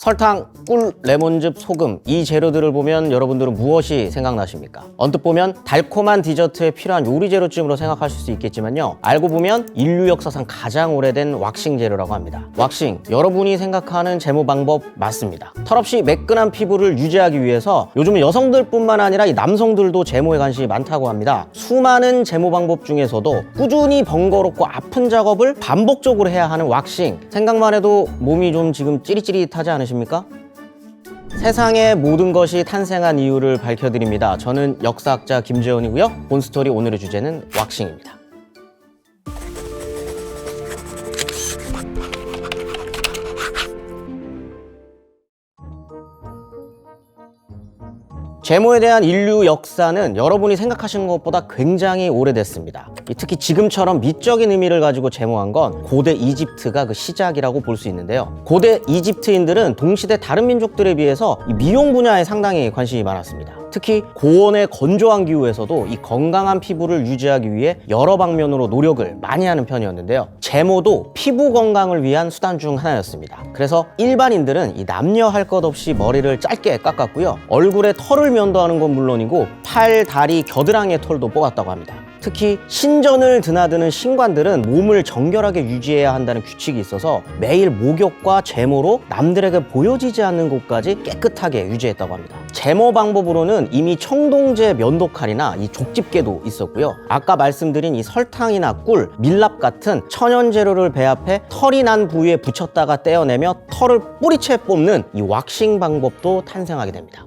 설탕, 꿀, 레몬즙, 소금 이 재료들을 보면 여러분들은 무엇이 생각나십니까? 언뜻 보면 달콤한 디저트에 필요한 요리 재료쯤으로 생각하실 수 있겠지만요, 알고 보면 인류 역사상 가장 오래된 왁싱 재료라고 합니다. 왁싱, 여러분이 생각하는 제모 방법 맞습니다. 털없이 매끈한 피부를 유지하기 위해서 요즘은 여성들뿐만 아니라 이 남성들도 제모에 관심이 많다고 합니다. 수많은 제모 방법 중에서도 꾸준히 번거롭고 아픈 작업을 반복적으로 해야 하는 왁싱, 생각만 해도 몸이 좀 지금 찌릿찌릿하지 않으십니까? 세상의 모든 것이 탄생한 이유를 밝혀드립니다. 저는 역사학자 김재원이고요. 본스토리 오늘의 주제는 왁싱입니다. 제모에 대한 인류 역사는 여러분이 생각하시는 것보다 굉장히 오래됐습니다. 특히 지금처럼 미적인 의미를 가지고 제모한 건 고대 이집트가 그 시작이라고 볼 수 있는데요. 고대 이집트인들은 동시대 다른 민족들에 비해서 미용 분야에 상당히 관심이 많았습니다. 특히 고온의 건조한 기후에서도 이 건강한 피부를 유지하기 위해 여러 방면으로 노력을 많이 하는 편이었는데요. 제모도 피부 건강을 위한 수단 중 하나였습니다. 그래서 일반인들은 이 남녀 할 것 없이 머리를 짧게 깎았고요. 얼굴에 털을 면도하는 건 물론이고 팔, 다리, 겨드랑이의 털도 뽑았다고 합니다. 특히 신전을 드나드는 신관들은 몸을 정결하게 유지해야 한다는 규칙이 있어서 매일 목욕과 제모로 남들에게 보여지지 않는 곳까지 깨끗하게 유지했다고 합니다. 제모 방법으로는 이미 청동제 면도칼이나 이 족집게도 있었고요. 아까 말씀드린 이 설탕이나 꿀, 밀랍 같은 천연 재료를 배합해 털이 난 부위에 붙였다가 떼어내며 털을 뿌리채 뽑는 이 왁싱 방법도 탄생하게 됩니다.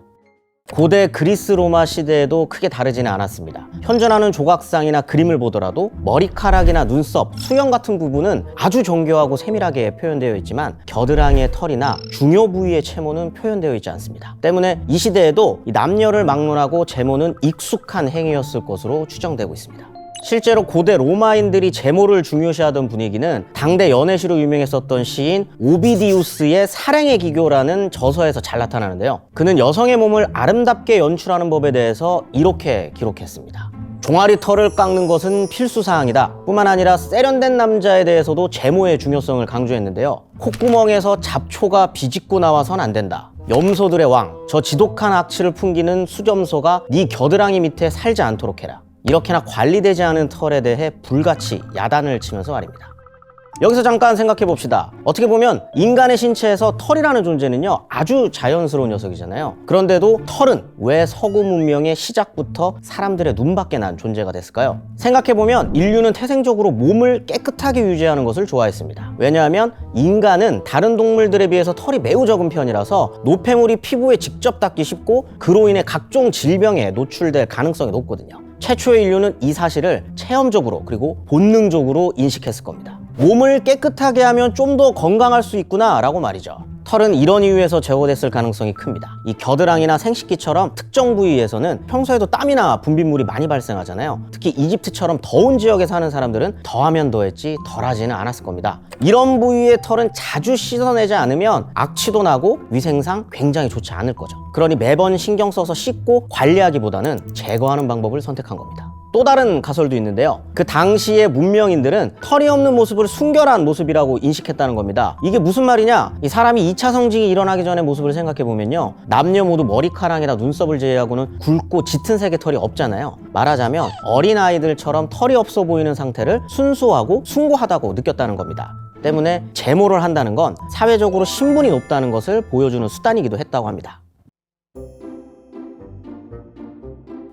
고대 그리스 로마 시대에도 크게 다르지는 않았습니다. 현존하는 조각상이나 그림을 보더라도 머리카락이나 눈썹, 수염 같은 부분은 아주 정교하고 세밀하게 표현되어 있지만 겨드랑이의 털이나 중요 부위의 채모는 표현되어 있지 않습니다. 때문에 이 시대에도 남녀를 막론하고 제모는 익숙한 행위였을 것으로 추정되고 있습니다. 실제로 고대 로마인들이 제모를 중요시하던 분위기는 당대 연애시로 유명했었던 시인 오비디우스의 살행의 기교라는 저서에서 잘 나타나는데요. 그는 여성의 몸을 아름답게 연출하는 법에 대해서 이렇게 기록했습니다. 종아리 털을 깎는 것은 필수사항이다. 뿐만 아니라 세련된 남자에 대해서도 제모의 중요성을 강조했는데요. 콧구멍에서 잡초가 비집고 나와선 안 된다. 염소들의 왕, 저 지독한 악취를 풍기는 수점소가 네 겨드랑이 밑에 살지 않도록 해라. 이렇게나 관리되지 않은 털에 대해 불같이 야단을 치면서 말입니다. 여기서 잠깐 생각해 봅시다. 어떻게 보면 인간의 신체에서 털이라는 존재는요, 아주 자연스러운 녀석이잖아요. 그런데도 털은 왜 서구 문명의 시작부터 사람들의 눈밖에 난 존재가 됐을까요? 생각해 보면 인류는 태생적으로 몸을 깨끗하게 유지하는 것을 좋아했습니다. 왜냐하면 인간은 다른 동물들에 비해서 털이 매우 적은 편이라서 노폐물이 피부에 직접 닿기 쉽고 그로 인해 각종 질병에 노출될 가능성이 높거든요. 최초의 인류는 이 사실을 체험적으로 그리고 본능적으로 인식했을 겁니다. 몸을 깨끗하게 하면 좀 더 건강할 수 있구나 라고 말이죠. 털은 이런 이유에서 제거됐을 가능성이 큽니다. 이 겨드랑이나 생식기처럼 특정 부위에서는 평소에도 땀이나 분비물이 많이 발생하잖아요. 특히 이집트처럼 더운 지역에 사는 사람들은 더하면 더했지 덜하지는 않았을 겁니다. 이런 부위의 털은 자주 씻어내지 않으면 악취도 나고 위생상 굉장히 좋지 않을 거죠. 그러니 매번 신경 써서 씻고 관리하기보다는 제거하는 방법을 선택한 겁니다. 또 다른 가설도 있는데요. 그 당시의 문명인들은 털이 없는 모습을 순결한 모습이라고 인식했다는 겁니다. 이게 무슨 말이냐? 이 사람이 2차 성징이 일어나기 전의 모습을 생각해보면요, 남녀 모두 머리카락이나 눈썹을 제외하고는 굵고 짙은 색의 털이 없잖아요. 말하자면 어린아이들처럼 털이 없어 보이는 상태를 순수하고 숭고하다고 느꼈다는 겁니다. 때문에 제모를 한다는 건 사회적으로 신분이 높다는 것을 보여주는 수단이기도 했다고 합니다.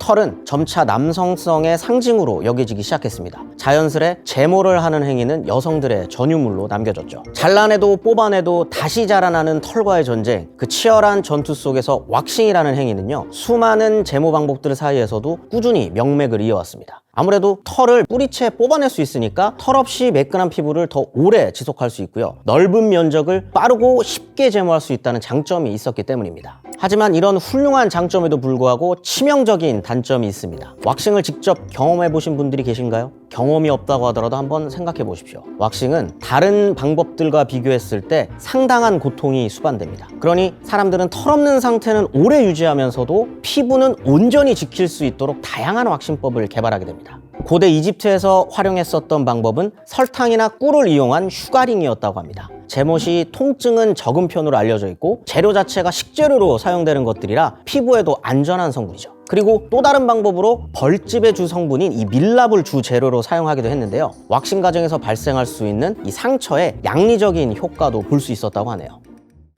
털은 점차 남성성의 상징으로 여겨지기 시작했습니다. 자연스레 제모를 하는 행위는 여성들의 전유물로 남겨졌죠. 잘라내도 뽑아내도 다시 자라나는 털과의 전쟁, 그 치열한 전투 속에서 왁싱이라는 행위는요, 수많은 제모 방법들 사이에서도 꾸준히 명맥을 이어왔습니다. 아무래도 털을 뿌리채 뽑아낼 수 있으니까 털 없이 매끈한 피부를 더 오래 지속할 수 있고요, 넓은 면적을 빠르고 쉽게 제모할 수 있다는 장점이 있었기 때문입니다. 하지만 이런 훌륭한 장점에도 불구하고 치명적인 단점이 있습니다. 왁싱을 직접 경험해 보신 분들이 계신가요? 경험이 없다고 하더라도 한번 생각해 보십시오. 왁싱은 다른 방법들과 비교했을 때 상당한 고통이 수반됩니다. 그러니 사람들은 털 없는 상태는 오래 유지하면서도 피부는 온전히 지킬 수 있도록 다양한 왁싱법을 개발하게 됩니다. 고대 이집트에서 활용했었던 방법은 설탕이나 꿀을 이용한 슈가링이었다고 합니다. 제모 시 통증은 적은 편으로 알려져 있고 재료 자체가 식재료로 사용되는 것들이라 피부에도 안전한 성분이죠. 그리고 또 다른 방법으로 벌집의 주 성분인 이 밀랍을 주 재료로 사용하기도 했는데요. 왁싱 과정에서 발생할 수 있는 이 상처의 양리적인 효과도 볼 수 있었다고 하네요.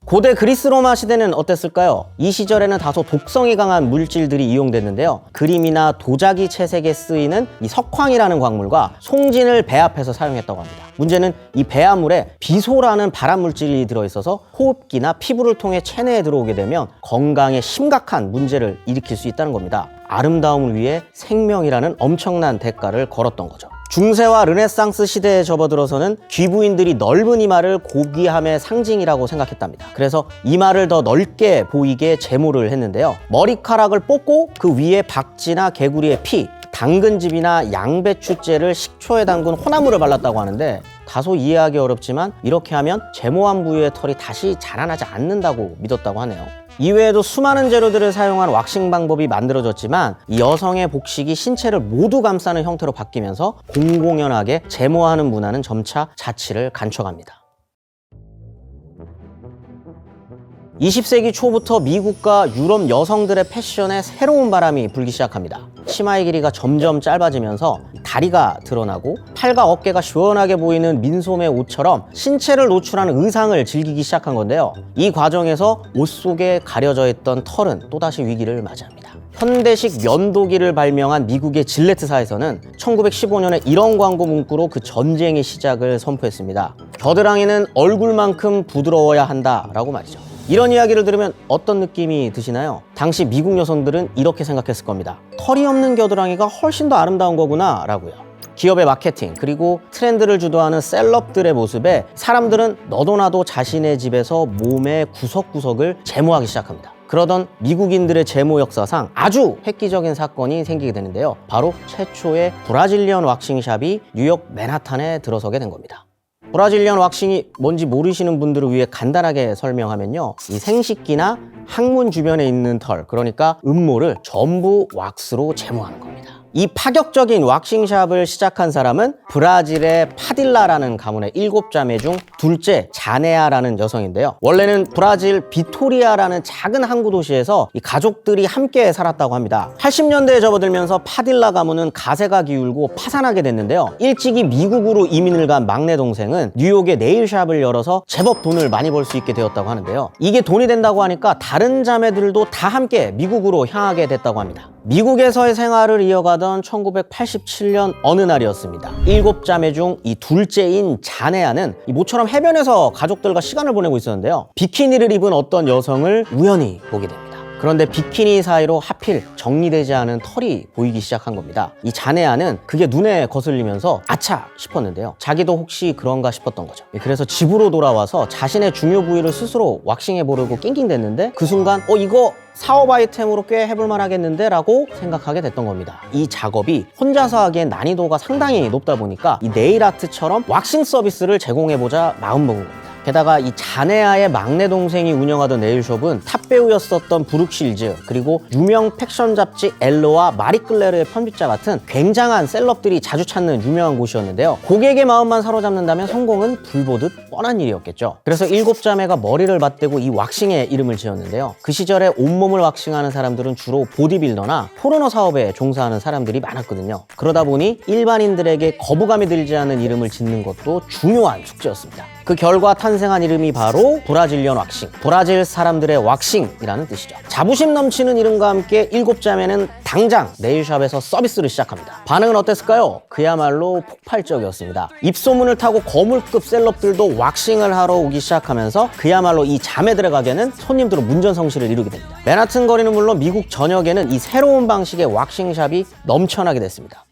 고대 그리스 로마 시대는 어땠을까요? 이 시절에는 다소 독성이 강한 물질들이 이용됐는데요. 그림이나 도자기 채색에 쓰이는 이 석황이라는 광물과 송진을 배합해서 사용했다고 합니다. 문제는 이 배합물에 비소라는 발암 물질이 들어있어서 호흡기나 피부를 통해 체내에 들어오게 되면 건강에 심각한 문제를 일으킬 수 있다는 겁니다. 아름다움을 위해 생명이라는 엄청난 대가를 걸었던 거죠. 중세와 르네상스 시대에 접어들어서는 귀부인들이 넓은 이마를 고귀함의 상징이라고 생각했답니다. 그래서 이마를 더 넓게 보이게 제모를 했는데요. 머리카락을 뽑고 그 위에 박쥐나 개구리의 피, 당근즙이나 양배추째를 식초에 담근 혼합물을 발랐다고 하는데 다소 이해하기 어렵지만 이렇게 하면 제모한 부위의 털이 다시 자라나지 않는다고 믿었다고 하네요. 이외에도 수많은 재료들을 사용한 왁싱 방법이 만들어졌지만 이 여성의 복식이 신체를 모두 감싸는 형태로 바뀌면서 공공연하게 제모하는 문화는 점차 자취를 감춰갑니다. 20세기 초부터 미국과 유럽 여성들의 패션에 새로운 바람이 불기 시작합니다. 치마의 길이가 점점 짧아지면서 다리가 드러나고 팔과 어깨가 시원하게 보이는 민소매 옷처럼 신체를 노출하는 의상을 즐기기 시작한 건데요. 이 과정에서 옷 속에 가려져 있던 털은 또다시 위기를 맞이합니다. 현대식 면도기를 발명한 미국의 질레트사에서는 1915년에 이런 광고 문구로 그 전쟁의 시작을 선포했습니다. 겨드랑이는 얼굴만큼 부드러워야 한다라고 말이죠. 이런 이야기를 들으면 어떤 느낌이 드시나요? 당시 미국 여성들은 이렇게 생각했을 겁니다. 털이 없는 겨드랑이가 훨씬 더 아름다운 거구나 라고요. 기업의 마케팅 그리고 트렌드를 주도하는 셀럽들의 모습에 사람들은 너도 나도 자신의 집에서 몸의 구석구석을 제모하기 시작합니다. 그러던 미국인들의 제모 역사상 아주 획기적인 사건이 생기게 되는데요. 바로 최초의 브라질리언 왁싱샵이 뉴욕 맨하탄에 들어서게 된 겁니다. 브라질리언 왁싱이 뭔지 모르시는 분들을 위해 간단하게 설명하면요. 이 생식기나 항문 주변에 있는 털, 그러니까 음모를 전부 왁스로 제모하는 겁니다. 이 파격적인 왁싱샵을 시작한 사람은 브라질의 파딜라라는 가문의 7자매 중 둘째 자네아라는 여성인데요. 원래는 브라질 비토리아라는 작은 항구 도시에서 이 가족들이 함께 살았다고 합니다. 80년대에 접어들면서 파딜라 가문은 가세가 기울고 파산하게 됐는데요. 일찍이 미국으로 이민을 간 막내 동생은 뉴욕에 네일샵을 열어서 제법 돈을 많이 벌 수 있게 되었다고 하는데요. 이게 돈이 된다고 하니까 다른 자매들도 다 함께 미국으로 향하게 됐다고 합니다. 미국에서의 생활을 이어가던 1987년 어느 날이었습니다. 7자매 중 이 둘째인 자네아는 모처럼 해변에서 가족들과 시간을 보내고 있었는데요. 비키니를 입은 어떤 여성을 우연히 보게 됩니다. 그런데 비키니 사이로 하필 정리되지 않은 털이 보이기 시작한 겁니다. 이 자네아는 그게 눈에 거슬리면서 아차 싶었는데요. 자기도 혹시 그런가 싶었던 거죠. 그래서 집으로 돌아와서 자신의 중요 부위를 스스로 왁싱해 보려고 낑낑댔는데 그 순간 이거 사업 아이템으로 꽤 해볼만 하겠는데 라고 생각하게 됐던 겁니다. 이 작업이 혼자서 하기엔 난이도가 상당히 높다 보니까 이 네일 아트처럼 왁싱 서비스를 제공해보자 마음먹은 겁니다. 게다가 이 자네아의 막내 동생이 운영하던 네일숍은 탑배우였었던 브룩 실즈, 그리고 유명 패션 잡지 엘로와 마리클레르의 편집자 같은 굉장한 셀럽들이 자주 찾는 유명한 곳이었는데요. 고객의 마음만 사로잡는다면 성공은 불보듯 뻔한 일이었겠죠. 그래서 7자매가 머리를 맞대고 이 왁싱에 이름을 지었는데요. 그 시절에 온몸을 왁싱하는 사람들은 주로 보디빌더나 포르노 사업에 종사하는 사람들이 많았거든요. 그러다 보니 일반인들에게 거부감이 들지 않는 이름을 짓는 것도 중요한 숙제였습니다. 그 결과 탄생한 이름이 바로 브라질리언 왁싱, 브라질 사람들의 왁싱이라는 뜻이죠. 자부심 넘치는 이름과 함께 7자매는 당장 네일샵에서 서비스를 시작합니다. 반응은 어땠을까요? 그야말로 폭발적이었습니다. 입소문을 타고 거물급 셀럽들도 왁싱을 하러 오기 시작하면서 그야말로 이 자매들의 가게는 손님들로 문전성시를 이루게 됩니다. 맨하튼 거리는 물론 미국 전역에는 이 새로운 방식의 왁싱샵이 넘쳐나게 됐습니다.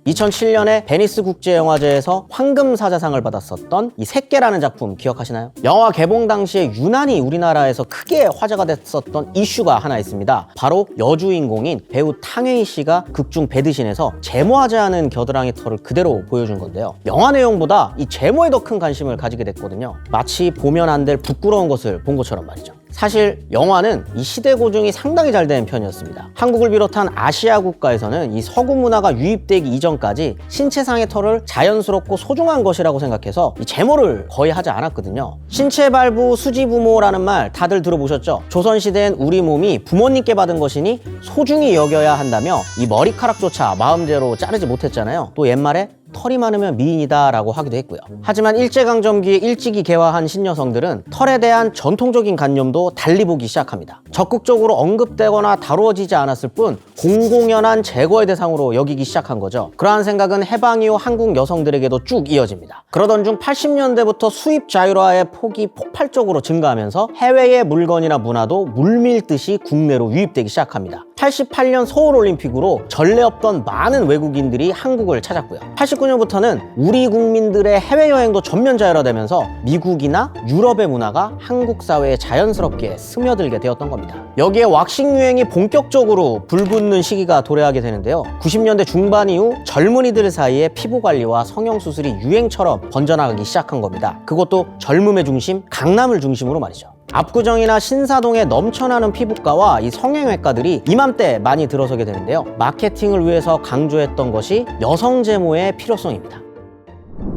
2007년에 베니스 국제영화제에서 황금사자상을 받았었던 이 새끼라는 작품 기억하시나요? 영화 개봉 당시에 유난히 우리나라에서 크게 화제가 됐었던 이슈가 하나 있습니다. 바로 여주인공인 배우 탕웨이 씨가 극중 배드신에서 제모하지 않은 겨드랑이 털을 그대로 보여준 건데요. 영화 내용보다 이 제모에 더 큰 관심을 가지게 됐거든요. 마치 보면 안 될 부끄러운 것을 본 것처럼 말이죠. 사실 영화는 이 시대 고증이 상당히 잘 된 편이었습니다. 한국을 비롯한 아시아 국가에서는 이 서구 문화가 유입되기 이전까지 신체상의 털을 자연스럽고 소중한 것이라고 생각해서 이 제모를 거의 하지 않았거든요. 신체발부 수지부모라는 말 다들 들어보셨죠? 조선시대엔 우리 몸이 부모님께 받은 것이니 소중히 여겨야 한다며 이 머리카락조차 마음대로 자르지 못했잖아요. 또 옛말에 털이 많으면 미인이다 라고 하기도 했고요. 하지만 일제강점기에 일찍이 개화한 신여성들은 털에 대한 전통적인 관념도 달리 보기 시작합니다. 적극적으로 언급되거나 다루어지지 않았을 뿐 공공연한 제거의 대상으로 여기기 시작한 거죠. 그러한 생각은 해방 이후 한국 여성들에게도 쭉 이어집니다. 그러던 중 80년대부터 수입 자율화의 폭이 폭발적으로 증가하면서 해외의 물건이나 문화도 물밀듯이 국내로 유입되기 시작합니다. 88년 서울올림픽으로 전례 없던 많은 외국인들이 한국을 찾았고요. 89년부터는 우리 국민들의 해외여행도 전면 자율화되면서 미국이나 유럽의 문화가 한국 사회에 자연스럽게 스며들게 되었던 겁니다. 여기에 왁싱 유행이 본격적으로 불붙는 시기가 도래하게 되는데요. 90년대 중반 이후 젊은이들 사이에 피부 관리와 성형수술이 유행처럼 번져나가기 시작한 겁니다. 그것도 젊음의 중심, 강남을 중심으로 말이죠. 압구정이나 신사동의 넘쳐나는 피부과와 이 성형외과들이 이맘때 많이 들어서게 되는데요. 마케팅을 위해서 강조했던 것이 여성 제모의 필요성입니다.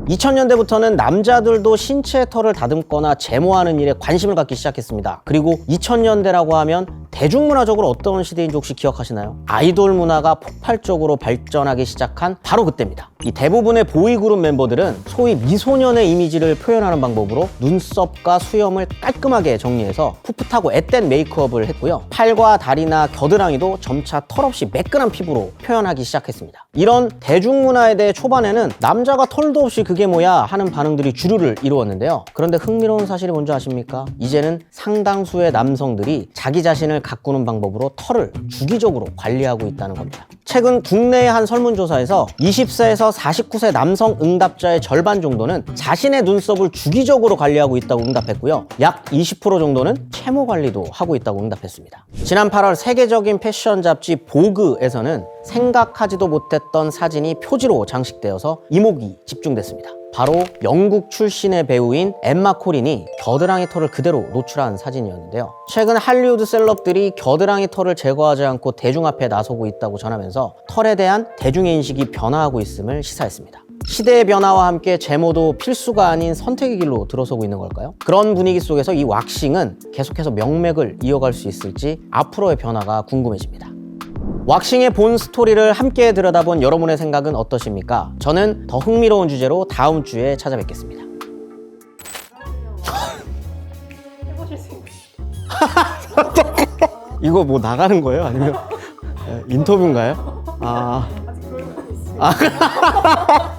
2000년대부터는 남자들도 신체 털을 다듬거나 제모하는 일에 관심을 갖기 시작했습니다. 그리고 2000년대라고 하면 대중문화적으로 어떤 시대인지 혹시 기억하시나요? 아이돌 문화가 폭발적으로 발전하기 시작한 바로 그때입니다. 이 대부분의 보이그룹 멤버들은 소위 미소년의 이미지를 표현하는 방법으로 눈썹과 수염을 깔끔하게 정리해서 풋풋하고 앳된 메이크업을 했고요. 팔과 다리나 겨드랑이도 점차 털없이 매끈한 피부로 표현하기 시작했습니다. 이런 대중문화에 대해 초반에는 남자가 털도 없이 그게 뭐야 하는 반응들이 주류를 이루었는데요. 그런데 흥미로운 사실이 뭔지 아십니까? 이제는 상당수의 남성들이 자기 자신을 가꾸는 방법으로 털을 주기적으로 관리하고 있다는 겁니다. 최근 국내의 한 설문조사에서 20세에서 49세 남성 응답자의 절반 정도는 자신의 눈썹을 주기적으로 관리하고 있다고 응답했고요. 약 20% 정도는 채모 관리도 하고 있다고 응답했습니다. 지난 8월 세계적인 패션 잡지 보그에서는 생각하지도 못했던 사진이 표지로 장식되어서 이목이 집중됐습니다. 바로 영국 출신의 배우인 엠마 콜린이 겨드랑이 털을 그대로 노출한 사진이었는데요. 최근 할리우드 셀럽들이 겨드랑이 털을 제거하지 않고 대중 앞에 나서고 있다고 전하면서 털에 대한 대중의 인식이 변화하고 있음을 시사했습니다. 시대의 변화와 함께 제모도 필수가 아닌 선택의 길로 들어서고 있는 걸까요? 그런 분위기 속에서 이 왁싱은 계속해서 명맥을 이어갈 수 있을지 앞으로의 변화가 궁금해집니다. 왁싱의 본 스토리를 함께 들여다본 여러분의 생각은 어떠십니까? 저는 더 흥미로운 주제로 다음 주에 찾아뵙겠습니다. 해보실 수 있나요? 이거 뭐 나가는 거예요? 아니면 인터뷰인가요? 아직 그런 거 있어요.